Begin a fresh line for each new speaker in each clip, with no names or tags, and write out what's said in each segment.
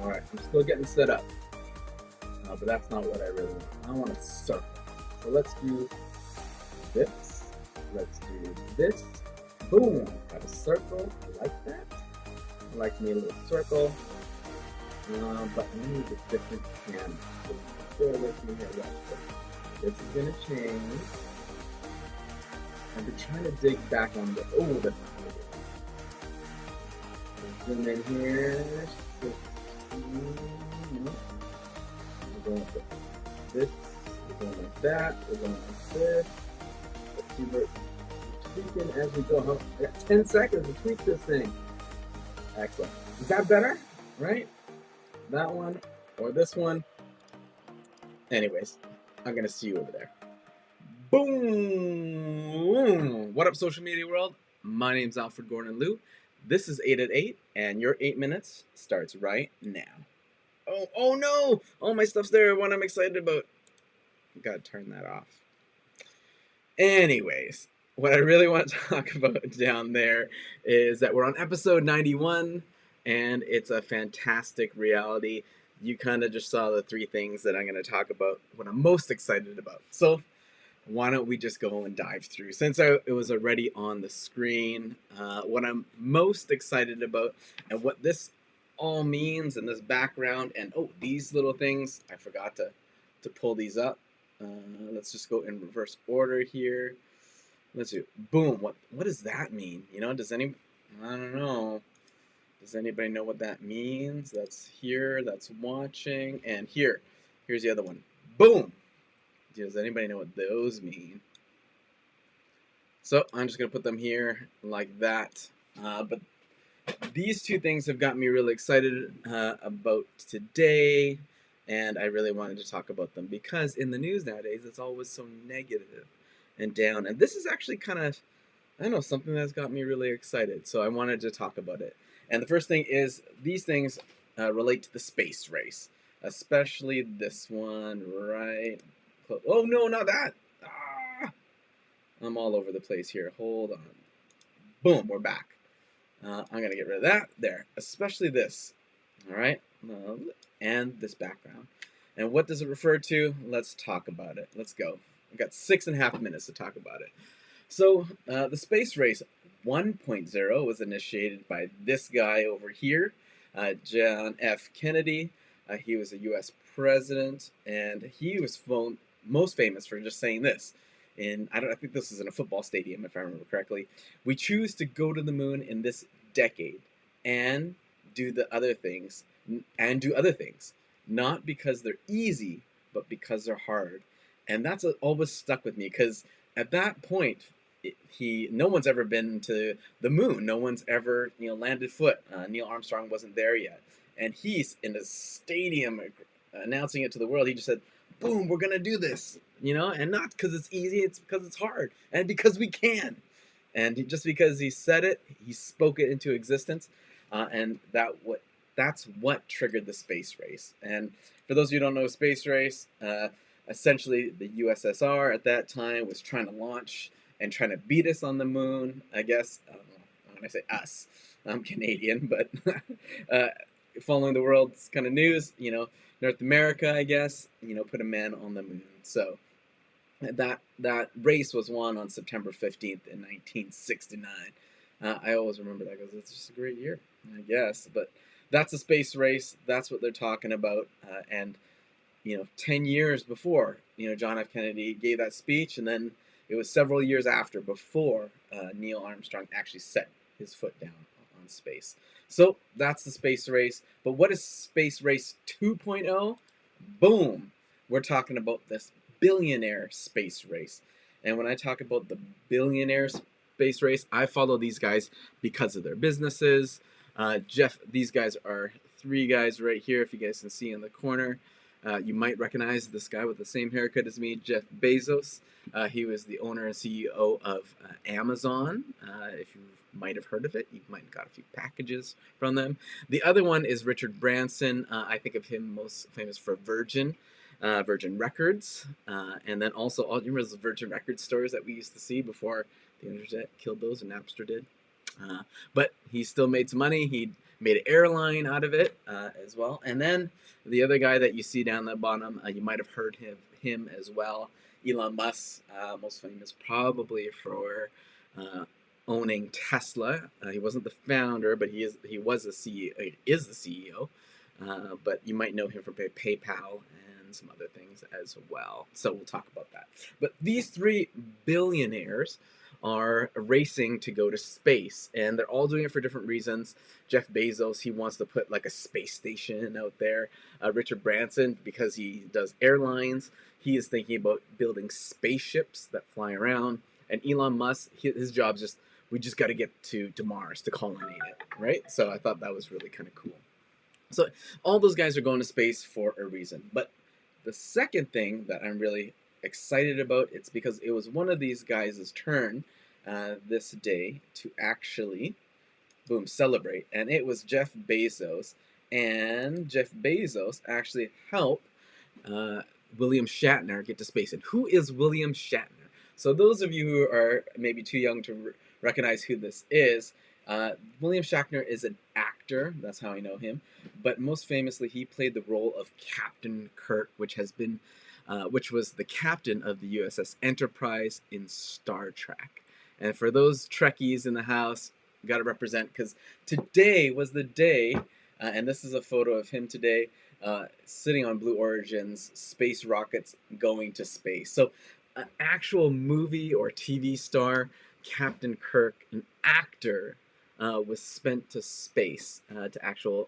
Alright, I'm still getting set up. But that's not what I really want. I want a circle. So let's do this. Let's do this. Boom! Got a circle. I like that. I like me a little circle. But I need a different camera. So bear with me here. Watch this. This is going to change. I've been trying to dig back on this. Oh, this zoom in here. 16. We're going with this. We're going like that. We're going like this. Let's see, we're tweaking as we go. I got 10 seconds to tweak this thing. Excellent. Is that better? Right? That one or this one. Anyways, I'm going to see you over there. Boom! What up, social media world? My name's Alfred Gordon Liu. This is 8 at 8, and your 8 minutes starts right now. Oh no! All my stuff's there, what I'm excited about. Gotta turn that off. Anyways, what I really want to talk about down there is that we're on episode 91, and it's a fantastic reality. You kind of just saw the 3 things that I'm going to talk about, what I'm most excited about. So why don't we just go and dive through? Since it was already on the screen, what I'm most excited about and what this all means and this background and these little things, I forgot to pull these up. Let's just go in reverse order here. Let's do boom. What does that mean? You know, I don't know. Does anybody know what that means? That's here, that's watching, and here's the other one. Boom. Does anybody know what those mean? So I'm just gonna put them here like that. But these 2 things have got me really excited about today, and I really wanted to talk about them because in the news nowadays it's always so negative and down, and this is actually kind of, I don't know, something that's got me really excited, so I wanted to talk about it. And the first thing is these things relate to the space race, especially this one right. Oh no, not that! Ah! I'm all over the place here. Hold on. Boom, we're back. I'm going to get rid of that. There. Especially this. Alright? And this background. And what does it refer to? Let's talk about it. Let's go. I've got 6.5 minutes to talk about it. So, the space race 1.0 was initiated by this guy over here, John F. Kennedy. He was a U.S. president, and he was most famous for just saying this. I think this is in a football stadium, if I remember correctly. We choose to go to the moon in this decade and do other things, not because they're easy, but because they're hard. And that's always stuck with me because at that point, no one's ever been to the moon. No one's ever landed foot. Neil Armstrong wasn't there yet, and he's in a stadium announcing it to the world. He just said, boom, we're gonna do this, and not because it's easy, it's because it's hard, and because we can. And just because he said it, he spoke it into existence, and that's what triggered the space race. And for those of you who don't know, space race, essentially the USSR at that time was trying to launch and trying to beat us on the moon, I guess. When I say us, I'm Canadian, but following the world's kind of news, North America, I guess, put a man on the moon. So that race was won on September 15th in 1969. I always remember that because it's just a great year, I guess. But that's a space race. That's what they're talking about. And 10 years before, John F. Kennedy gave that speech, and then it was several years before Neil Armstrong actually set his foot down on space. So that's the space race. But what is space race 2.0? Boom! We're talking about this billionaire space race. And when I talk about the billionaire space race, I follow these guys because of their businesses. These guys are 3 guys right here, if you guys can see in the corner. You might recognize this guy with the same haircut as me, Jeff Bezos. He was the owner and CEO of Amazon. If you might have heard of it, you might have got a few packages from them. The other one is Richard Branson. I think of him most famous for Virgin Records. And then also, you remember those Virgin Records stores that we used to see before the internet killed those and Napster did? But he still made some money. He made an airline out of it as well. And then the other guy that you see down the bottom, you might have heard him as well. Elon Musk, most famous probably for owning Tesla. He wasn't the founder, but he was a CEO. He is the CEO. But you might know him from PayPal and some other things as well. So we'll talk about that. But these three billionaires are racing to go to space, and they're all doing it for different reasons. Jeff Bezos, he wants to put like a space station out there. Richard Branson, because he does airlines, he is thinking about building spaceships that fly around. And Elon Musk, his job's just, we just got to get to Mars to colonize it, right? So I thought that was really kind of cool. So all those guys are going to space for a reason. But the second thing that I'm really excited about, it's because it was one of these guys' turn this day to actually, boom, celebrate. And it was Jeff Bezos. And Jeff Bezos actually helped William Shatner get to space. And who is William Shatner? So those of you who are maybe too young to recognize who this is, William Shatner is an actor. That's how I know him. But most famously, he played the role of Captain Kirk, which was the captain of the USS Enterprise in Star Trek. And for those Trekkies in the house, got to represent, because today was the day, and this is a photo of him today, sitting on Blue Origin's space rockets going to space. So an actual movie or TV star, Captain Kirk, an actor, was spent to space,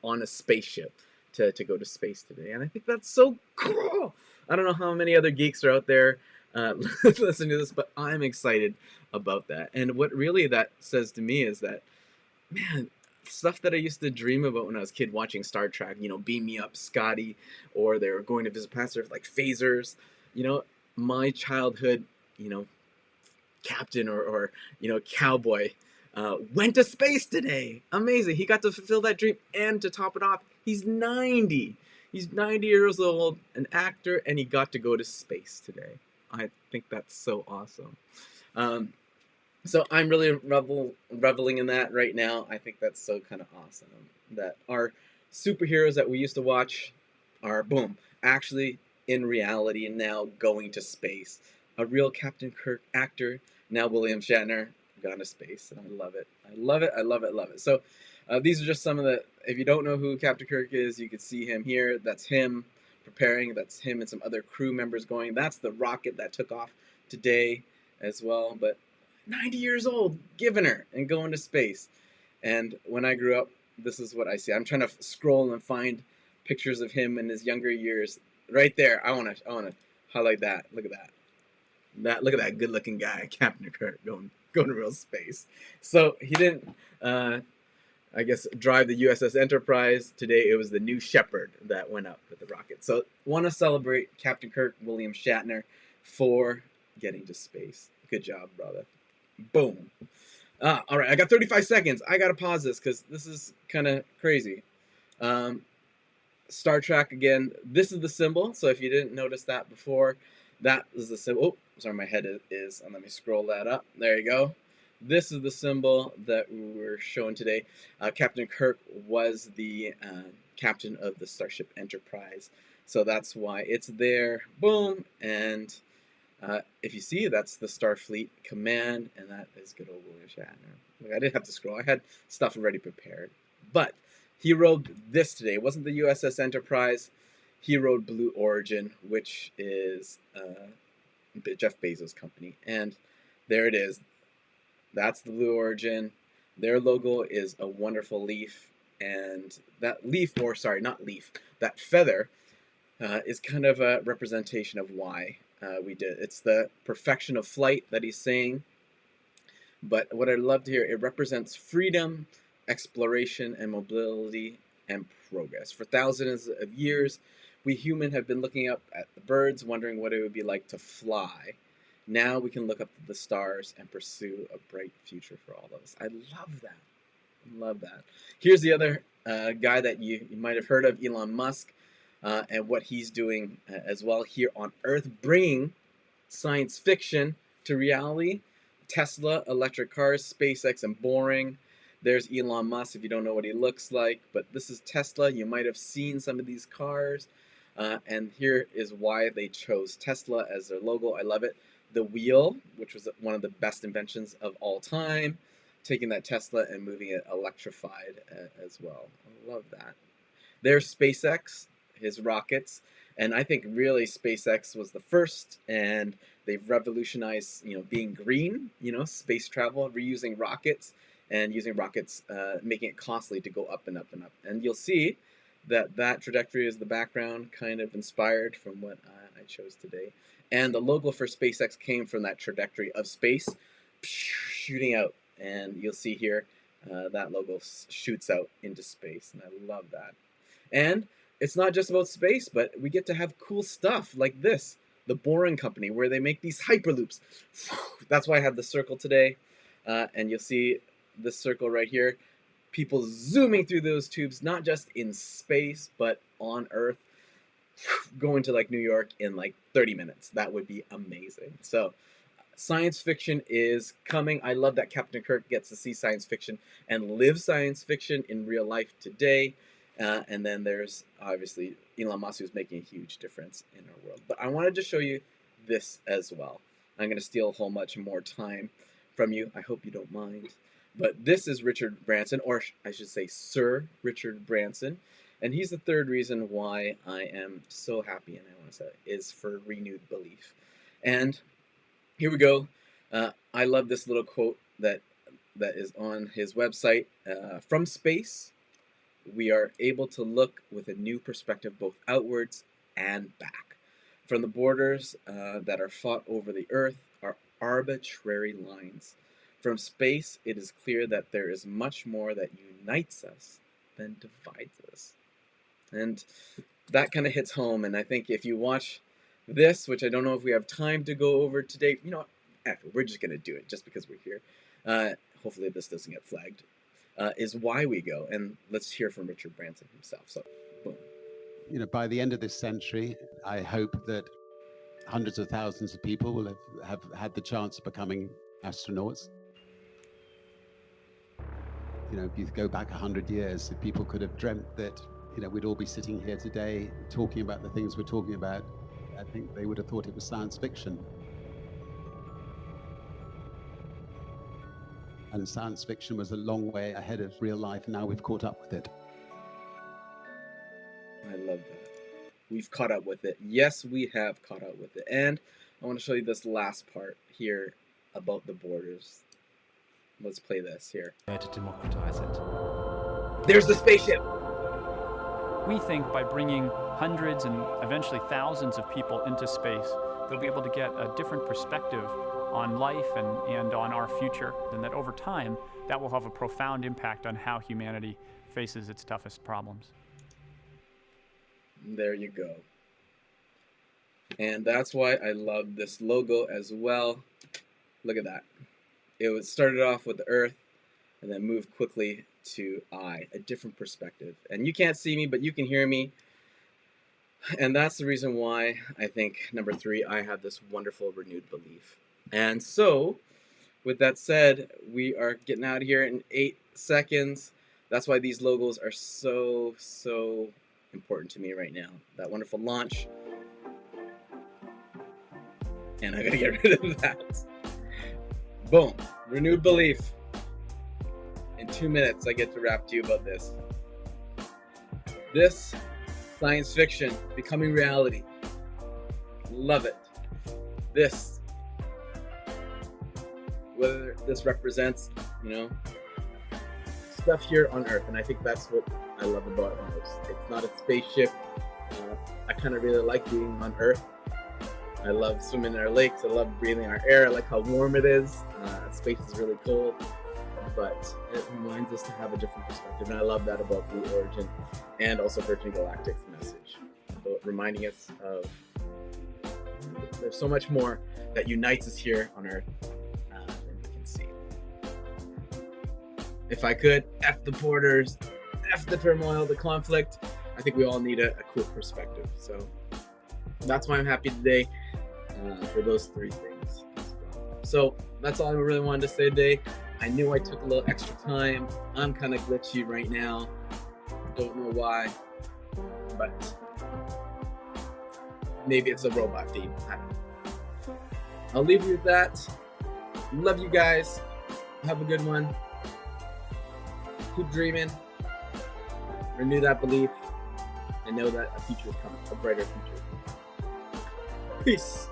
on a spaceship to go to space today. And I think that's so cool. I don't know how many other geeks are out there listening to this, but I'm excited about that. And what really that says to me is that, man, stuff that I used to dream about when I was a kid watching Star Trek, Beam Me Up, Scotty, or they were going to visit planets like phasers, my childhood, captain or cowboy went to space today. Amazing. He got to fulfill that dream, and to top it off, he's 90. He's 90 years old, an actor, and he got to go to space today. I think that's so awesome. So I'm really reveling in that right now. I think that's so kind of awesome that our superheroes that we used to watch are, boom, actually in reality and now going to space. A real Captain Kirk actor, now William Shatner, gone to space, and I love it. I love it. I love it. Love it. So these are just some of the, if you don't know who Captain Kirk is, you can see him here. That's him preparing. That's him and some other crew members going. That's the rocket that took off today as well. But 90 years old, giving her and going to space. And when I grew up, this is what I see. I'm trying to scroll and find pictures of him in his younger years. Right there, I wanna highlight that. Look at that. Look at that good-looking guy, Captain Kirk, going to real space. So he didn't, I guess, drive the USS Enterprise today. It was the New Shepard that went up with the rocket. So want to celebrate Captain Kirk, William Shatner, for getting to space. Good job, brother. Boom. All right, I got 35 seconds. I got to pause this because this is kind of crazy. Star Trek again. This is the symbol. So if you didn't notice that before, that is the symbol. Oh, sorry, my head is. And let me scroll that up. There you go. This is the symbol that we're showing today. Captain Kirk was the captain of the Starship Enterprise. So that's why it's there. Boom. And if you see, that's the Starfleet Command, and that is good old William Shatner. Look, I didn't have to scroll. I had stuff already prepared. But he rode this today. It wasn't the USS Enterprise. He rode Blue Origin, which is Jeff Bezos' company. And there it is. That's the Blue Origin. Their logo is a wonderful leaf. And that leaf, or sorry, not leaf, that feather is kind of a representation of why we did. It's the perfection of flight that he's saying. But what I love to hear, it represents freedom, exploration, and mobility, and progress. For thousands of years, we humans have been looking up at the birds, wondering what it would be like to fly. Now we can look up at the stars and pursue a bright future for all of us. I love that. I love that. Here's the other guy that you might have heard of, Elon Musk, and what he's doing as well here on Earth, bringing science fiction to reality. Tesla, electric cars, SpaceX, and Boring. There's Elon Musk, if you don't know what he looks like, but this is Tesla. You might have seen some of these cars. And here is why they chose Tesla as their logo. I love it. The wheel, which was one of the best inventions of all time, taking that Tesla and moving it electrified as well. I love that. There's SpaceX, his rockets, and I think really SpaceX was the first, and they've revolutionized, being green, space travel, reusing rockets, and using rockets, making it costly to go up and up and up. And you'll see that trajectory is the background, kind of inspired from what I chose today. And the logo for SpaceX came from that trajectory of space shooting out, and you'll see here that logo shoots out into space, and I love that. And it's not just about space, but we get to have cool stuff like this, the Boring Company, where they make these hyperloops. That's why I have the circle today. And you'll see this circle right here. People zooming through those tubes, not just in space, but on Earth, going to like New York in like 30 minutes. That would be amazing. So science fiction is coming. I love that Captain Kirk gets to see science fiction and live science fiction in real life today. And then there's obviously Elon Musk, who's making a huge difference in our world. But I wanted to show you this as well. I'm going to steal a whole much more time from you. I hope you don't mind. But this is Richard Branson, or I should say Sir Richard Branson. And he's the third reason why I am so happy, and I want to say, is for renewed belief. And here we go. I love this little quote that is on his website. From space, we are able to look with a new perspective both outwards and back. From the borders that are fought over the earth are arbitrary lines. From space, it is clear that there is much more that unites us than divides us. And that kind of hits home, and I think if you watch this, which I don't know if we have time to go over today, we're just going to do it just because we're here. Hopefully this doesn't get flagged. Is why we go, and let's hear from Richard Branson himself. So, boom.
By the end of this century, I hope that hundreds of thousands of people will have had the chance of becoming astronauts. If you go back 100 years, if people could have dreamt that, we'd all be sitting here today talking about the things we're talking about, I think they would have thought it was science fiction. And science fiction was a long way ahead of real life. Now we've caught up with it.
I love that. We've caught up with it. Yes, we have caught up with it. And I want to show you this last part here about the borders. Let's play this here.
To democratize it.
There's the spaceship!
We think by bringing hundreds and eventually thousands of people into space, they'll be able to get a different perspective on life and on our future, and that over time, that will have a profound impact on how humanity faces its toughest problems.
There you go. And that's why I love this logo as well. Look at that. It started off with the Earth and then moved quickly to a different perspective. And you can't see me, but you can hear me. And that's the reason why I think, number 3, I have this wonderful renewed belief. And so, with that said, we are getting out of here in 8 seconds. That's why these logos are so, so important to me right now. That wonderful launch. And I gotta get rid of that. Boom. Renewed belief. In 2 minutes, I get to rap to you about this. This science fiction becoming reality. Love it. This, whether this represents, stuff here on Earth, and I think that's what I love about it most. It's not a spaceship. I kind of really like being on Earth. I love swimming in our lakes. I love breathing our air. I like how warm it is. Space is really cold, but it reminds us to have a different perspective, and I love that about Blue Origin and also Virgin Galactic's message, about reminding us of there's so much more that unites us here on Earth than we can see. If I could, F the borders, F the turmoil, the conflict, I think we all need a cool perspective. So that's why I'm happy today for those 3 things. So that's all I really wanted to say today. I knew I took a little extra time. I'm kind of glitchy right now. Don't know why, but maybe it's a robot theme. I don't know. I'll leave you with that. Love you guys. Have a good one. Keep dreaming. Renew that belief. And know that a future is coming. A brighter future is coming. Peace.